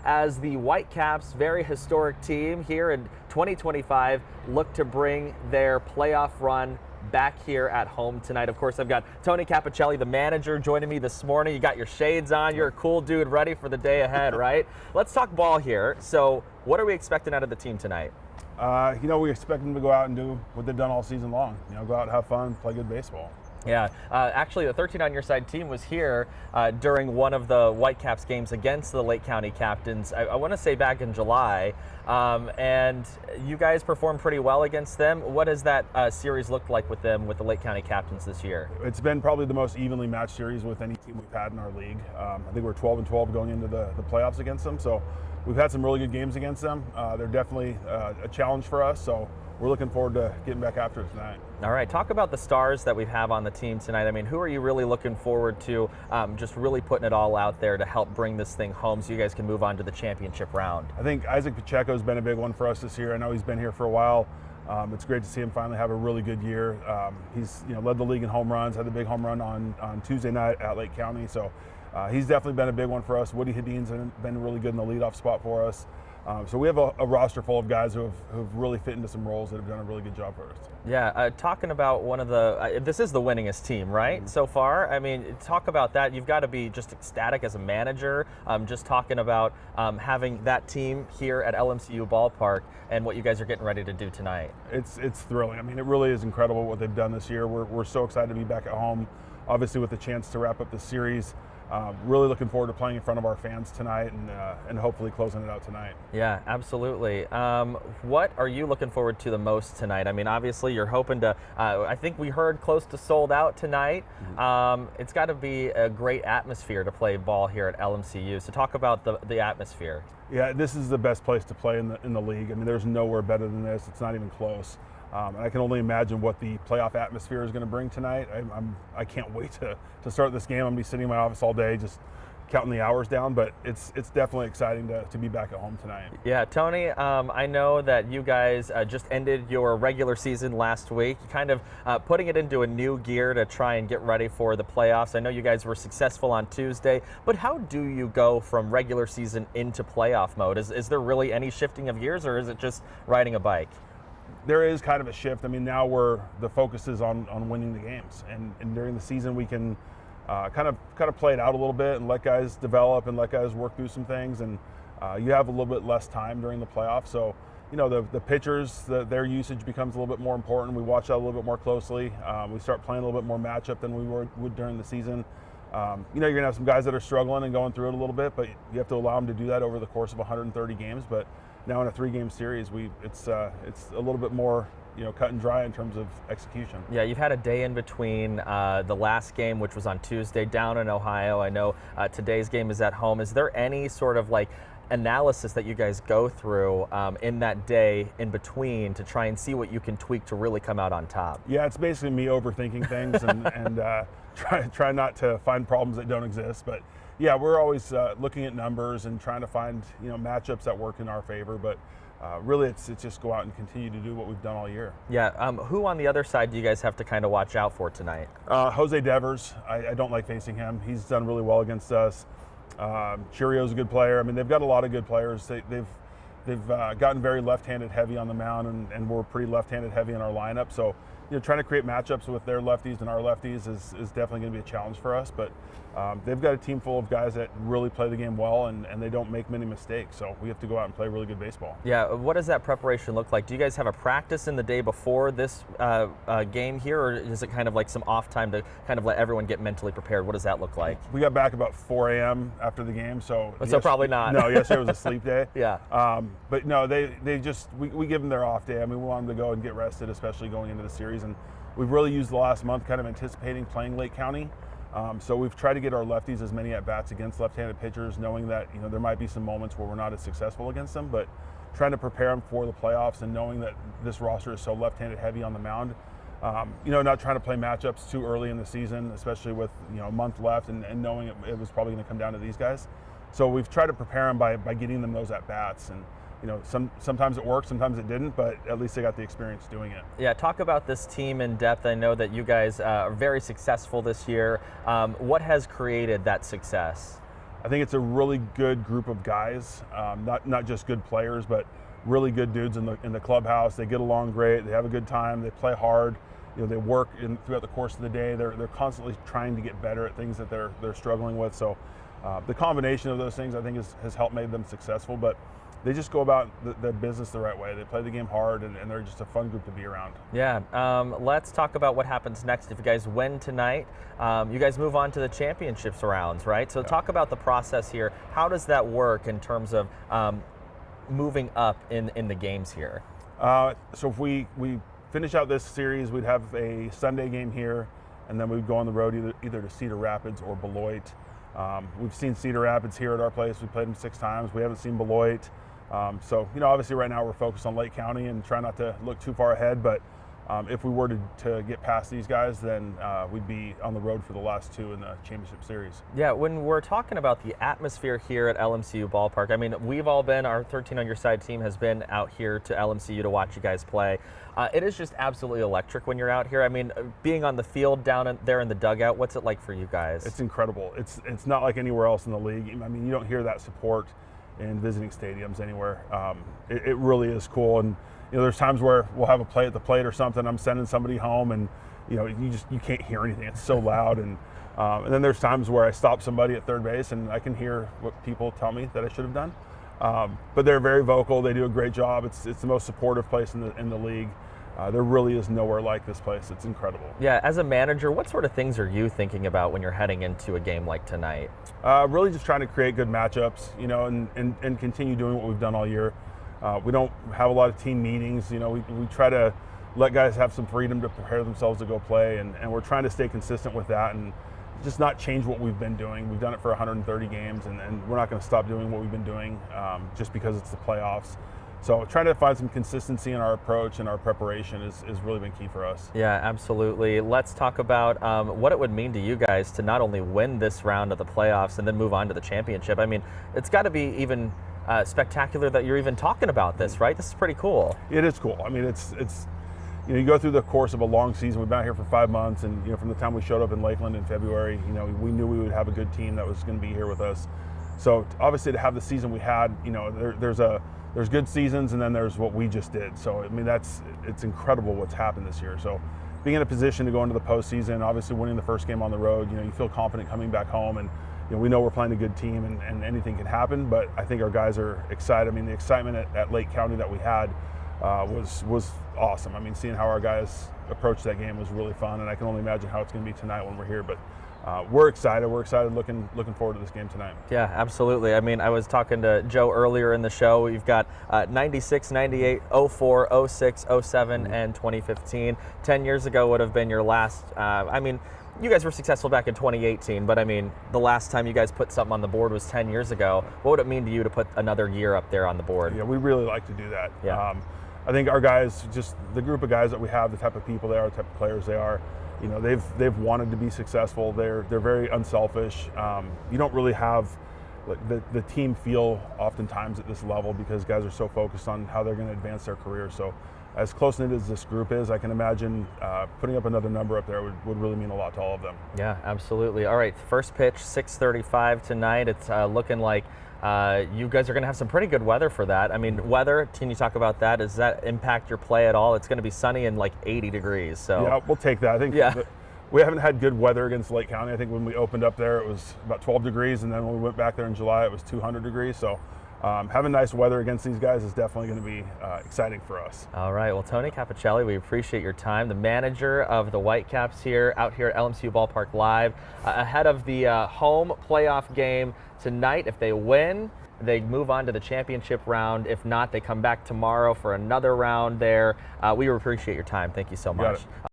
as the Whitecaps, very historic team here in 2025, look to bring their playoff run back here at home tonight. Of course, I've got Tony Cappuccilli, the manager, joining me this morning. You got your shades on. You're a cool dude, ready for the day ahead, right? Let's talk ball here. So what are we expecting out of the team tonight? We expect them to go out and do what they've done all season long. Go out, have fun, play good baseball. Yeah, actually the 13 on your side team was here during one of the Whitecaps games against the Lake County Captains, I want to say back in July, and you guys performed pretty well against them. What has that series looked like with them, with the Lake County Captains this year? It's been probably the most evenly matched series with any team we've had in our league. I think we're 12-12 going into the playoffs against them, so we've had some really good games against them. They're definitely a challenge for us, so we're looking forward to getting back after it tonight. All right, talk about the stars that we have on the team tonight. I mean, who are you really looking forward to just really putting it all out there to help bring this thing home so you guys can move on to the championship round? I think Isaac Pacheco's been a big one for us this year. I know he's been here for a while. It's great to see him finally have a really good year. He's led the league in home runs, had the big home run on Tuesday night at Lake County. So he's definitely been a big one for us. Woody Hadeen's been really good in the leadoff spot for us. So we have a roster full of guys who've really fit into some roles that have done a really good job for us. Yeah, talking about one of the, this is the winningest team, right, so far? I mean, talk about that. You've got to be just ecstatic as a manager, just talking about having that team here at LMCU Ballpark and what you guys are getting ready to do tonight. It's thrilling. I mean, it really is incredible what they've done this year. We're so excited to be back at home, obviously with the chance to wrap up the series. Really looking forward to playing in front of our fans tonight and hopefully closing it out tonight. Yeah, absolutely. What are you looking forward to the most tonight? I mean, obviously you're hoping to, I think we heard close to sold out tonight. It's got to be a great atmosphere to play ball here at LMCU. So talk about the atmosphere. Yeah, this is the best place to play in the league. I mean, there's nowhere better than this. It's not even close. And I can only imagine what the playoff atmosphere is going to bring tonight. I can't wait to start this game. I'm going to be sitting in my office all day just counting the hours down, but it's definitely exciting to be back at home tonight. Yeah, Tony, I know that you guys just ended your regular season last week, kind of putting it into a new gear to try and get ready for the playoffs. I know you guys were successful on Tuesday, but how do you go from regular season into playoff mode? Is there really any shifting of gears, or is it just riding a bike? There is kind of a shift. I mean, now the focus is on winning the games, and during the season we can kind of play it out a little bit and let guys develop and let guys work through some things, and you have a little bit less time during the playoffs. So the pitchers, their usage becomes a little bit more important. We watch that a little bit more closely. We start playing a little bit more matchup than we would during the season. You're gonna have some guys that are struggling and going through it a little bit, but you have to allow them to do that over the course of 130 games. But now in a 3-game series, it's a little bit more cut and dry in terms of execution. Yeah, you've had a day in between the last game, which was on Tuesday down in Ohio. I know today's game is at home. Is there any sort of analysis that you guys go through in that day in between to try and see what you can tweak to really come out on top? Yeah, it's basically me overthinking things and try not to find problems that don't exist. But yeah, we're always looking at numbers and trying to find matchups that work in our favor. But really, it's just go out and continue to do what we've done all year. Yeah. Who on the other side do you guys have to kind of watch out for tonight? Jose Devers. I don't like facing him. He's done really well against us. Chirio's a good player. I mean, they've got a lot of good players. They've gotten very left-handed heavy on the mound, and we're pretty left-handed heavy in our lineup. So trying to create matchups with their lefties and our lefties is definitely going to be a challenge for us. But they've got a team full of guys that really play the game well, and they don't make many mistakes. So we have to go out and play really good baseball. Yeah, what does that preparation look like? Do you guys have a practice in the day before this game here, or is it kind of like some off time to kind of let everyone get mentally prepared? What does that look like? We got back about 4 a.m. after the game, so probably not. No, yesterday was a sleep day. Yeah. But no, they just we give them their off day. I mean, we want them to go and get rested, especially going into the series. And we've really used the last month kind of anticipating playing Lake County. So we've tried to get our lefties as many at-bats against left-handed pitchers, knowing that there might be some moments where we're not as successful against them, but trying to prepare them for the playoffs and knowing that this roster is so left-handed heavy on the mound. Not trying to play matchups too early in the season, especially with a month left and knowing it was probably going to come down to these guys. So we've tried to prepare them by getting them those at-bats. And sometimes it worked, sometimes it didn't, but at least they got the experience doing it. Yeah, talk about this team in depth. I know that you guys are very successful this year. What has created that success? I think it's a really good group of guys, not just good players, but really good dudes in the clubhouse. They get along great. They have a good time. They play hard. They work throughout the course of the day. They're constantly trying to get better at things that they're struggling with. So the combination of those things, I think, has helped make them successful. But they just go about the business the right way. They play the game hard, and they're just a fun group to be around. Yeah, let's talk about what happens next. If you guys win tonight, you guys move on to the championships rounds, right? So talk about the process here. How does that work in terms of moving up in the games here? So if we finish out this series, we'd have a Sunday game here, and then we'd go on the road either to Cedar Rapids or Beloit. We've seen Cedar Rapids here at our place. We played them 6 times. We haven't seen Beloit. So, obviously right now we're focused on Lake County and try not to look too far ahead, but if we were to get past these guys, then we'd be on the road for the last 2 in the championship series. Yeah, when we're talking about the atmosphere here at LMCU Ballpark, I mean, we've all been, our 13 on your side team has been out here to LMCU to watch you guys play. It is just absolutely electric when you're out here. I mean, being on the field down there in the dugout, what's it like for you guys? It's incredible. It's not like anywhere else in the league. I mean, you don't hear that support in visiting stadiums anywhere. It really is cool. And there's times where we'll have a play at the plate or something. I'm sending somebody home, and you can't hear anything. It's so loud. And then there's times where I stop somebody at third base, and I can hear what people tell me that I should have done. But they're very vocal. They do a great job. It's the most supportive place in the league. There really is nowhere like this place. It's incredible. Yeah, as a manager, what sort of things are you thinking about when you're heading into a game like tonight? Really just trying to create good matchups, and continue doing what we've done all year. We don't have a lot of team meetings. We try to let guys have some freedom to prepare themselves to go play, and we're trying to stay consistent with that and just not change what we've been doing. We've done it for 130 games, and we're not going to stop doing what we've been doing just because it's the playoffs. So trying to find some consistency in our approach and our preparation has really been key for us. Yeah, absolutely. Let's talk about what it would mean to you guys to not only win this round of the playoffs and then move on to the championship. I mean, it's got to be even spectacular that you're even talking about this, right? This is pretty cool. It is cool. I mean, it's you go through the course of a long season. We've been out here for 5 months, and from the time we showed up in Lakeland in February, we knew we would have a good team that was going to be here with us. So obviously to have the season we had, there's good seasons, and then there's what we just did. So I mean, it's incredible what's happened this year. So being in a position to go into the postseason, obviously winning the first game on the road, you feel confident coming back home, and we know we're playing a good team, and anything can happen. But I think our guys are excited. I mean, the excitement at Lake County that we had was awesome. I mean, seeing how our guys approached that game was really fun, and I can only imagine how it's going to be tonight when we're here. But we're excited. We're excited, looking forward to this game tonight. Yeah, absolutely. I mean, I was talking to Joe earlier in the show. You've got 96, 98, 04, 06, 07, and 2015. 10 years ago would have been your last. I mean, you guys were successful back in 2018, but I mean, the last time you guys put something on the board was 10 years ago. What would it mean to you to put another year up there on the board? Yeah, we really like to do that. Yeah. I think our guys, just the group of guys that we have, the type of people they are, the type of players they are, they've wanted to be successful. They're very unselfish. You don't really have the team feel oftentimes at this level because guys are so focused on how they're going to advance their career. So as close-knit as this group is, I can imagine putting up another number up there would really mean a lot to all of them. Yeah, absolutely. All right, first pitch, 6:35 tonight. It's looking like you guys are going to have some pretty good weather for that. I mean, weather, can you talk about that? Does that impact your play at all? It's going to be sunny and like 80 degrees. So yeah, we'll take that. I think we haven't had good weather against Lake County. I think when we opened up there, it was about 12 degrees, and then when we went back there in July, it was 200 degrees. So having nice weather against these guys is definitely going to be exciting for us. All right. Well, Tony Cappuccilli, we appreciate your time. The manager of the Whitecaps here, out here at LMCU Ballpark Live, ahead of the home playoff game tonight. If they win, they move on to the championship round. If not, they come back tomorrow for another round there. We appreciate your time. Thank you so much.